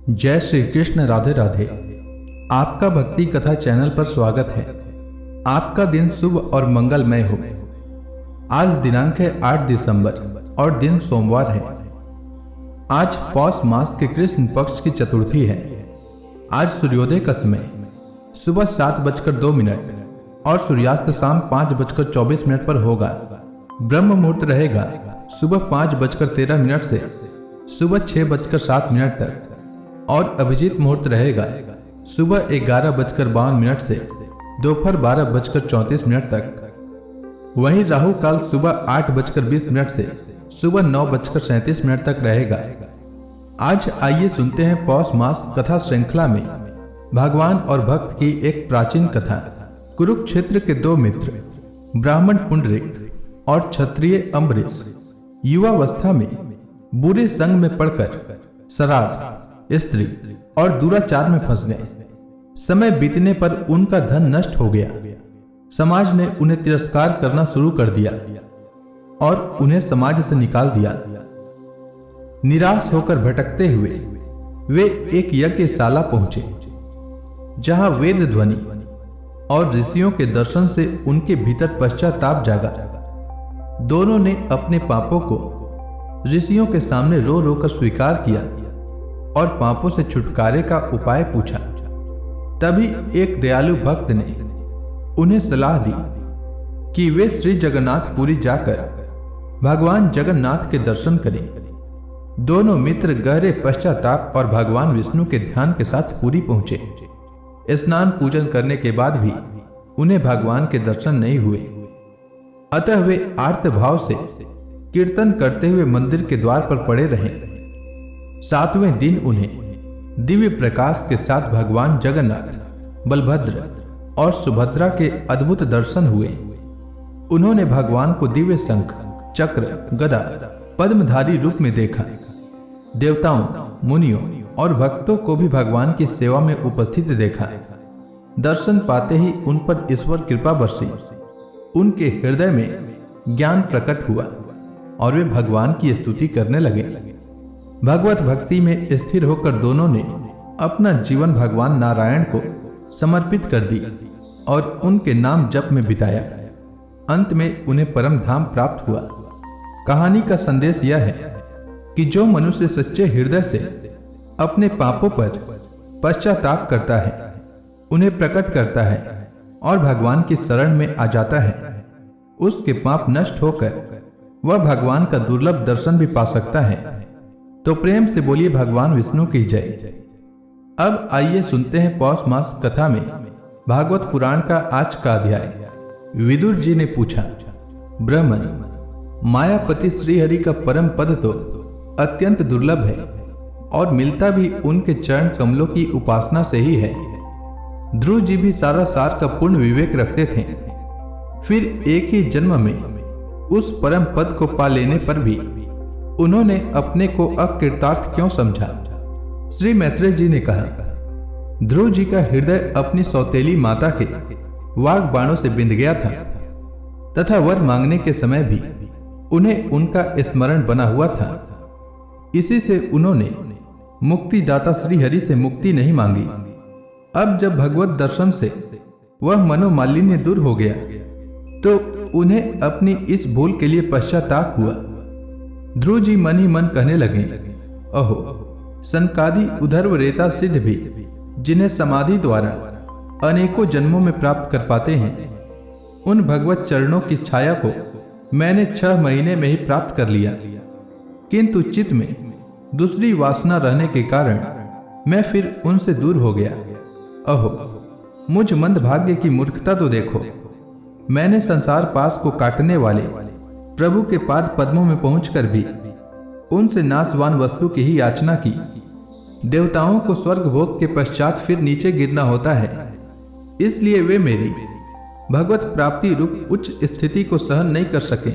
जय श्री कृष्ण। राधे राधे। आपका भक्ति कथा चैनल पर स्वागत है। आपका दिन शुभ और मंगलमय हो। आज दिनांक है 8 दिसंबर और दिन सोमवार है। आज पौष मास के कृष्ण पक्ष की चतुर्थी है। आज सूर्योदय का समय सुबह 7:02 और सूर्यास्त शाम 5:24 पर होगा। ब्रह्म मुहूर्त रहेगा सुबह 5:13 से सुबह 6:07 तक और अभिजीत मुहूर्त रहेगा सुबह 11:52 से दोपहर 12:34 तक। वहीं राहु काल सुबह 8:20 से सुबह 9:37 तक रहेगा। आज आइए सुनते हैं पौष मास कथा श्रृंखला में भगवान और भक्त की एक प्राचीन कथा। कुरुक्षेत्र के दो मित्र ब्राह्मण पुंडरीक और क्षत्रिय अम्बरीश युवावस्था में बुरे संग में पड़कर शराब, स्त्री और दुराचार में फंस गए। समय बीतने पर उनका धन नष्ट हो गया। समाज ने उन्हें तिरस्कार करना शुरू कर दिया और उन्हें समाज से निकाल दिया। निराश होकर भटकते हुए वे एक यज्ञशाला पहुंचे, जहां वेद ध्वनि और ऋषियों के दर्शन से उनके भीतर पश्चाताप जागा। दोनों ने अपने पापों को ऋषियों के सामने रो रो कर स्वीकार किया और पापों से छुटकारे का उपाय पूछा। तभी एक दयालु भक्त ने उन्हें सलाह दी कि वे श्री जगन्नाथपुरी जाकर भगवान जगन्नाथ के दर्शन करें। दोनों मित्र गहरे पश्चाताप और भगवान विष्णु के ध्यान के साथ पुरी पहुंचे। स्नान पूजन करने के बाद भी उन्हें भगवान के दर्शन नहीं हुए। अतः वे आर्त भाव से कीर्तन करते हुए मंदिर के द्वार पर पड़े रहे। 7वें दिन उन्हें दिव्य प्रकाश के साथ भगवान जगन्नाथ, बलभद्र और सुभद्रा के अद्भुत दर्शन हुए। उन्होंने भगवान को दिव्य शंख, चक्र, गदा, पद्मधारी रूप में देखा। देवताओं, मुनियों और भक्तों को भी भगवान की सेवा में उपस्थित देखा। दर्शन पाते ही उन पर ईश्वर कृपा बरसी। उनके हृदय में ज्ञान प्रकट हुआ और वे भगवान की स्तुति करने लगे। भगवत भक्ति में स्थिर होकर दोनों ने अपना जीवन भगवान नारायण को समर्पित कर दी और उनके नाम जप में बिताया। अंत में उन्हें परम धाम प्राप्त हुआ। कहानी का संदेश यह है कि जो मनुष्य सच्चे हृदय से अपने पापों पर पश्चाताप करता है, उन्हें प्रकट करता है और भगवान की शरण में आ जाता है, उसके पाप नष्ट होकर वह भगवान का दुर्लभ दर्शन भी पा सकता है। तो प्रेम से बोलिए भगवान विष्णु की जय। अब आइए सुनते हैं पौष मास कथा में भागवत पुराण का आज का अध्याय। विदुर जी ने पूछा, ब्राह्मण, मायापति श्रीहरि का परम पद तो अत्यंत दुर्लभ है और मिलता भी उनके चरण कमलों की उपासना से ही है। ध्रुव जी भी सारा सार का पूर्ण विवेक रखते थे, फिर एक ही जन्म में उस परम पद को पा लेने पर भी उन्होंने अपने को अकृतार्थ क्यों समझा। श्री मैत्रेय जी ने कहा, ध्रुव जी का हृदय अपनी सौतेली माता के वाग बाणों से बिंध गया था तथा वर मांगने के समय भी उन्हें उनका स्मरण बना हुआ था। इसी से उन्होंने मुक्तिदाता श्री हरि से मुक्ति नहीं मांगी। अब जब भगवत दर्शन से वह मनोमालिन्य दूर हो गया तो उन्हें अपनी इस भूल के लिए पश्चाताप हुआ। ध्रुव जी मन ही मन कहने लगे, अहो, सनकादि उधर्व रेता सिद्ध भी जिन्हें समाधि द्वारा अनेकों जन्मों में प्राप्त कर पाते हैं, उन भगवत चरणों की छाया को मैंने 6 महीने में ही प्राप्त कर लिया। किंतु चित्त में दूसरी वासना रहने के कारण मैं फिर उनसे दूर हो गया। अहो, मुझ मंद भाग्य की मूर्खता तो देखो। मैंने संसार पास को काटने वाले प्रभु के पाद पद्मों में पहुंचकर भी उनसे नाशवान वस्तु की ही याचना की। देवताओं को स्वर्ग भोग के पश्चात फिर नीचे गिरना होता है, इसलिए वे मेरी भगवत प्राप्ति रूप उच्च स्थिति को सहन नहीं कर सके।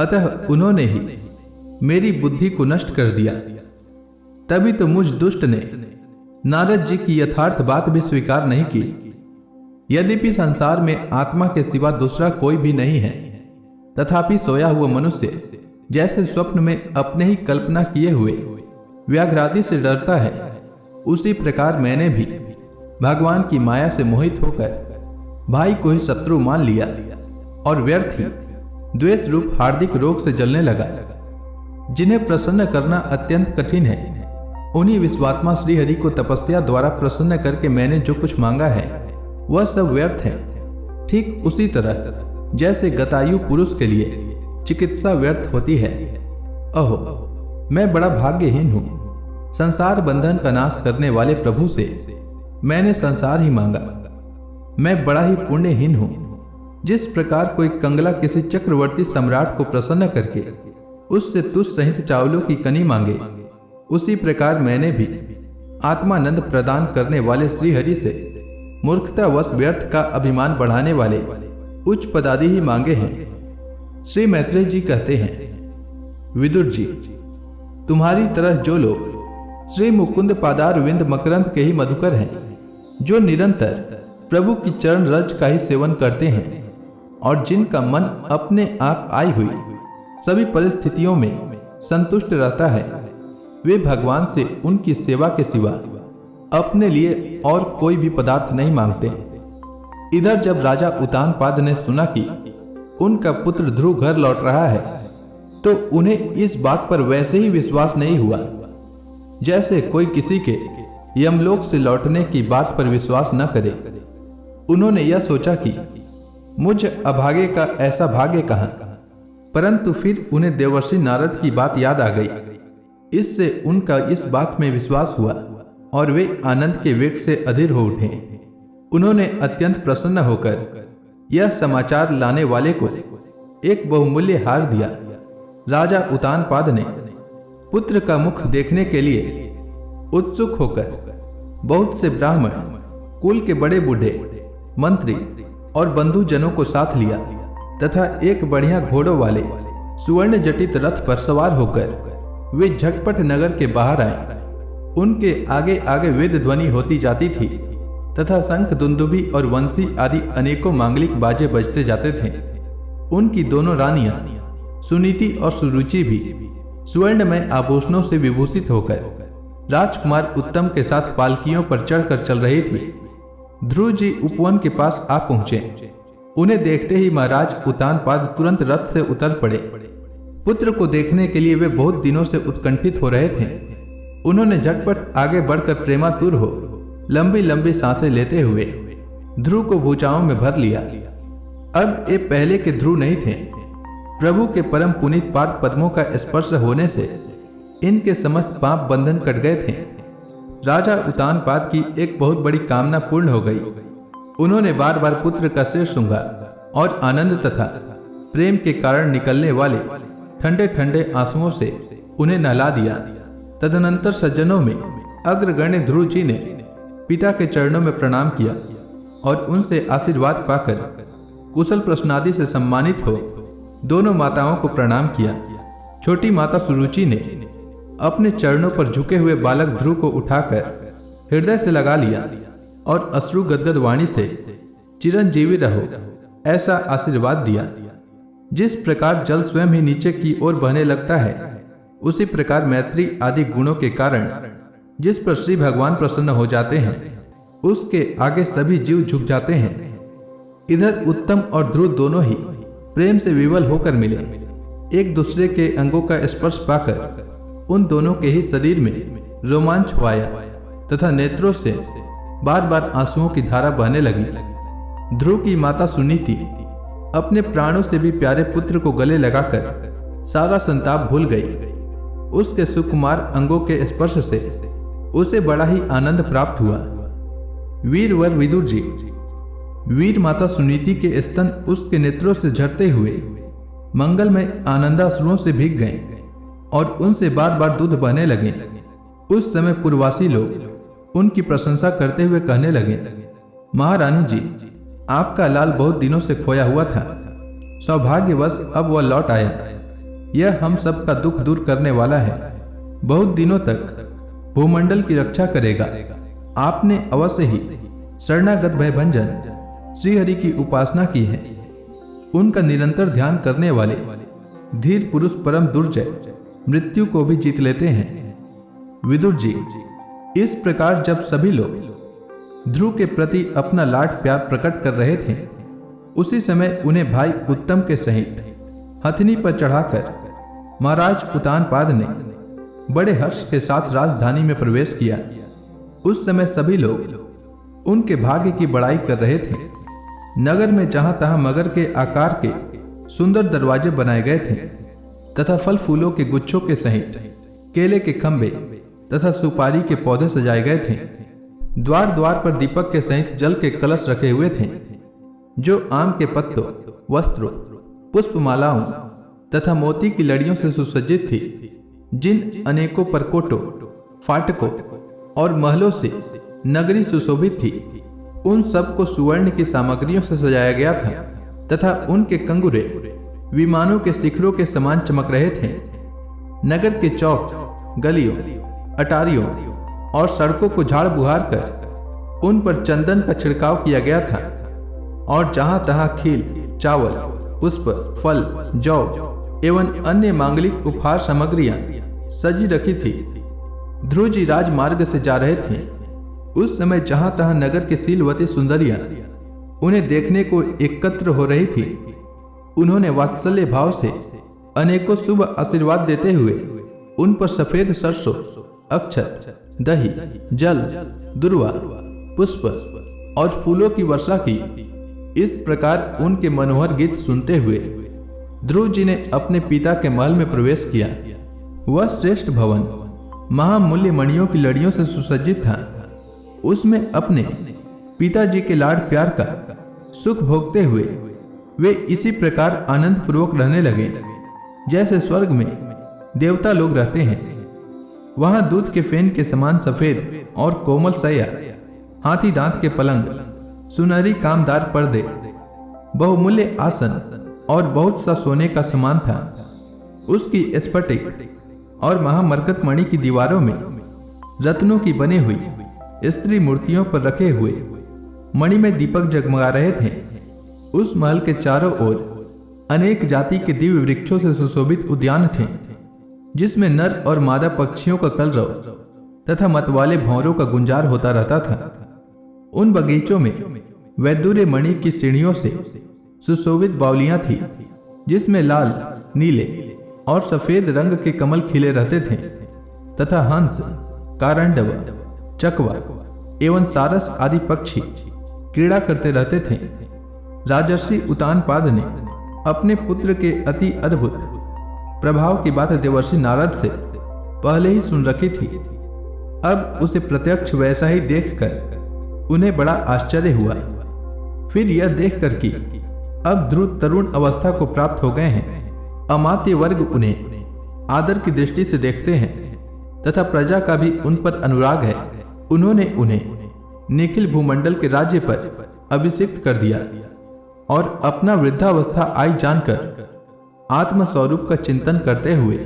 अतः उन्होंने ही मेरी बुद्धि को नष्ट कर दिया। तभी तो मुझ दुष्ट ने नारद जी की यथार्थ बात भी स्वीकार नहीं की। यद्यपि संसार में आत्मा के सिवा दूसरा कोई भी नहीं है, तथापि सोया हुआ मनुष्य जैसे स्वप्न में अपने ही कल्पना किए हुए व्याघ्रादि से डरता है, उसी प्रकार मैंने भी भगवान की माया से मोहित होकर भाई को ही शत्रु मान लिया और व्यर्थ ही द्वेष रूप हार्दिक रोग से जलने लगा। जिन्हें प्रसन्न करना अत्यंत कठिन है, उन्हीं विश्वात्मा श्रीहरि को तपस्या द्वारा प्रसन्न करके मैंने जो कुछ मांगा है वह सब व्यर्थ है। ठीक उसी तरह जैसे गतायु पुरुष के लिए चिकित्सा व्यर्थ होती है। अहो, मैं बड़ा भाग्यहीन हूं। संसार बंधन का नाश करने वाले प्रभु से मैंने संसार ही मांगा। मैं बड़ा ही पुण्यहीन हूं। जिस प्रकार कोई कंगला किसी चक्रवर्ती सम्राट को प्रसन्न करके उससे तुष सहित चावलों की कनी मांगे, उसी प्रकार मैंने भी आत्मानंद प्रदान करने वाले श्रीहरि से मूर्खतावश व्यर्थ का अभिमान बढ़ाने वाले उच्च पदादि ही मांगे हैं। श्री मैत्रेय जी कहते हैं, विदुर जी, तुम्हारी तरह जो लोग श्री मुकुंद पादार विंद मकरंद के ही मधुकर हैं, जो निरंतर प्रभु की चरण रज का ही सेवन करते हैं और जिनका मन अपने आप आई हुई सभी परिस्थितियों में संतुष्ट रहता है, वे भगवान से उनकी सेवा के सिवा अपने लिए और कोई भी पदार्थ नहीं मांगते। इधर जब राजा उतानपाद ने सुना कि उनका पुत्र ध्रुव घर लौट रहा है, तो उन्हें इस बात पर वैसे ही विश्वास नहीं हुआ जैसे कोई किसी के यमलोक से लौटने की बात पर विश्वास न करे। उन्होंने यह सोचा कि मुझ अभागे का ऐसा भाग्य कहाँ, परंतु फिर उन्हें देवर्षि नारद की बात याद आ गई। इससे उनका इस बात में विश्वास हुआ और वे आनंद के वेग से अधीर हो उठे। उन्होंने अत्यंत प्रसन्न होकर यह समाचार लाने वाले को एक बहुमूल्य हार दिया। राजा उतानपाद ने पुत्र का मुख देखने के लिए उत्सुक होकर बहुत से ब्राह्मण, कुल के बड़े बूढ़े, मंत्री और बंधुजनों को साथ लिया तथा एक बढ़िया घोड़ों वाले सुवर्ण जटित रथ पर सवार होकर वे झटपट नगर के बाहर आए। उनके आगे आगे वेद ध्वनि होती जाती थी तथा शंख, दुंदुभी और वंशी आदि अनेकों मांगलिक बाजे बजते जाते थे। उनकी दोनों रानियां सुनीति और सुरुचि भी सुवर्णमय आभूषणों से विभूषित होकर राजकुमार उत्तम के साथ पालकियों पर चढ़कर चल रही थी। ध्रुव जी उपवन के पास आ पहुंचे। उन्हें देखते ही महाराज उतानपाद तुरंत रथ से उतर पड़े। पुत्र को देखने के लिए वे बहुत दिनों से उत्कंठित हो रहे थे। उन्होंने झटपट आगे बढ़कर प्रेमातुर हो लंबी लंबी सांसें लेते हुए ध्रुव को भुजाओं में भर लिया। अब ये पहले के ध्रुव नहीं थे। प्रभु के परम पुनीत पाद पद्मों का स्पर्श होने से इनके समस्त पाप बंधन कट गए थे। राजा उतानपाद की एक बहुत बड़ी कामना पूर्ण हो गई। उन्होंने बार बार पुत्र का सिर सूंघा और आनंद तथा प्रेम के कारण निकलने वाले ठंडे ठंडे आंसुओं से उन्हें नहला दिया। तदनंतर सज्जनों में अग्रगण्य ध्रुव जी ने पिता के चरणों में प्रणाम किया और उनसे आशीर्वाद पाकर कुशल प्रश्नादि से सम्मानित हो दोनों माताओं को प्रणाम किया। छोटी माता सुरुचि ने अपने चरणों पर झुके हुए बालक ध्रुव को उठाकर हृदय से लगा लिया और अश्रु गदगद वाणी से चिरंजीवी रहो ऐसा आशीर्वाद दिया। जिस प्रकार जल स्वयं ही नीचे की ओर बहने लगता है, उसी प्रकार मैत्री आदि गुणों के कारण जिस पर श्री भगवान प्रसन्न हो जाते हैं, उसके आगे सभी जीव झुक जाते हैं। इधर उत्तम और ध्रुव दोनों ही प्रेम से विवल होकर मिले। एक दूसरे के अंगों का स्पर्श पाकर उन दोनों के ही शरीर में रोमांच हुआया तथा नेत्रों से बार बार आंसुओं की धारा बहने लगी। ध्रुव की माता सुनीति अपने प्राणों से भी प्यारे पुत्र को गले लगाकर सारा संताप भूल गई। उसके सुकुमार अंगों के स्पर्श से उसे बड़ा ही आनंद प्राप्त हुआ। वीरवर विदुर जी, वीर माता सुनीति के स्तन उसके नेत्रों से झरते हुए मंगलमय आनंदाश्रुओं से भीग गए और उनसे बार बार दूध बहने लगे। उस समय पूर्ववासी लोग उनकी प्रशंसा करते हुए कहने लगे, महारानी जी, आपका लाल बहुत दिनों से खोया हुआ था, सौभाग्यवश अब वह लौट आया। यह हम सब का दुख दूर करने वाला है, बहुत दिनों तक भूमंडल की रक्षा करेगा। आपने अवश्य ही शरणागत भयभंजन श्रीहरि की उपासना की है। उनका निरंतर ध्यान करने वाले धीर पुरुष परम दुर्जय मृत्यु को भी जीत लेते हैं। विदुर जी, इस प्रकार जब सभी लोग ध्रुव के प्रति अपना लाड प्यार प्रकट कर रहे थे, उसी समय उन्हें भाई उत्तम के सहित हथनी पर चढ़ाकर महाराज उत्तानपाद ने बड़े हर्ष के साथ राजधानी में प्रवेश किया। उस समय सभी लोग उनके भाग्य की बड़ाई कर रहे थे। नगर में जहां तहां मगर के आकार के सुंदर दरवाजे बनाए गए थे तथा फल फूलों के गुच्छों के सहित केले के खंभे तथा सुपारी के पौधे सजाए गए थे। द्वार द्वार पर दीपक के सहित जल के कलश रखे हुए थे, जो आम के पत्तों, वस्त्रों, पुष्पमालाओं तथा मोती की लड़ियों से सुसज्जित थी, जिन अनेकों परकोटों, फाटकों और महलों से नगरी सुशोभित थी। उन सब को सुवर्ण की सामग्रियों से सजाया गया था तथा उनके कंगुरे विमानों के शिखरों के समान चमक रहे थे। नगर के चौक, गलियों, अटारियों और सड़कों को झाड़ बुहार कर उन पर चंदन का छिड़काव किया गया था और जहां तहां खील, चावल, पुष्प, फल, जौ एवं अन्य मांगलिक उपहार सामग्रियां सजी रखी थी। ध्रुव जी राजमार्ग से जा रहे थे। उस समय जहां तहां नगर की शीलवती सुंदरियां उन्हें देखने को एकत्र हो रही थी। उन्होंने वात्सल्य भाव से अनेकों शुभ आशीर्वाद देते हुए उन पर सफेद सरसों, अक्षत, दही, जल, दुर्वा, पुष्प और फूलों की वर्षा की। इस प्रकार उनके मनोहर गीत सुनते हुए ध्रुव जी ने अपने पिता के महल में प्रवेश किया। वह श्रेष्ठ भवन महामूल्य मणियों की लड़ियों से सुसज्जित था। उसमें अपने पिताजी के लाड प्यार का सुख भोगते हुए वे इसी प्रकार आनंद पूर्वक रहने लगे जैसे स्वर्ग में देवता लोग रहते हैं। वहां दूध के फेन के समान सफेद और कोमल सैया, हाथी दांत के पलंग, सुनहरी कामदार पर्दे, बहुमूल्य आसन और बहुत सा सोने का सामान था। उसकी स्फटिक और महामरकत मणि की दीवारों में रत्नों की बनी हुई स्त्री मूर्तियों पर रखे हुए मणि में दीपक जगमगा रहे थे। उस महल के चारों ओर अनेक जाति के दिव्य वृक्षों से सुशोभित उद्यान थे, जिसमें नर और मादा पक्षियों का कलरव तथा मतवाले भौरों का गुंजार होता रहता था। उन बगीचों में वैदुर्य मणि की सीढ़ियों से सुशोभित बावलियां थी, जिसमें लाल, नीले और सफेद रंग के कमल खिले रहते थे तथा हंस, कारंडव, चकवा एवं सारस आदि पक्षी क्रीड़ा करते रहते थे। राजर्षि उत्तानपाद ने अपने पुत्र के अति अद्भुत प्रभाव की बात देवर्षि नारद से पहले ही सुन रखी थी। अब उसे प्रत्यक्ष वैसा ही देखकर उन्हें बड़ा आश्चर्य हुआ। फिर यह देखकर कि अब ध्रुव तरुण अवस्था को प्राप्त हो गए हैं, अमात्य वर्ग उन्हें आदर की दृष्टि से देखते हैं तथा प्रजा का भी उन पर अनुराग है। उन्होंने उन्हें निखिल भूमंडल के राज्य पर अभिषिक्त कर दिया और अपना वृद्धावस्था आई जानकर आत्म स्वरूप का चिंतन करते हुए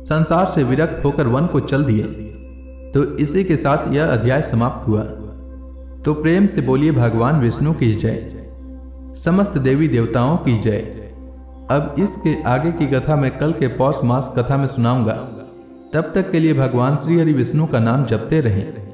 संसार से विरक्त होकर वन को चल दिए। तो इसी के साथ यह अध्याय समाप्त हुआ। तो प्रेम से बोलिए भगवान विष्णु की जय, समस्त देवी देवताओं की जय। अब इसके आगे की कथा मैं कल के पौष मास कथा में सुनाऊंगा। तब तक के लिए भगवान श्री हरि विष्णु का नाम जपते रहें।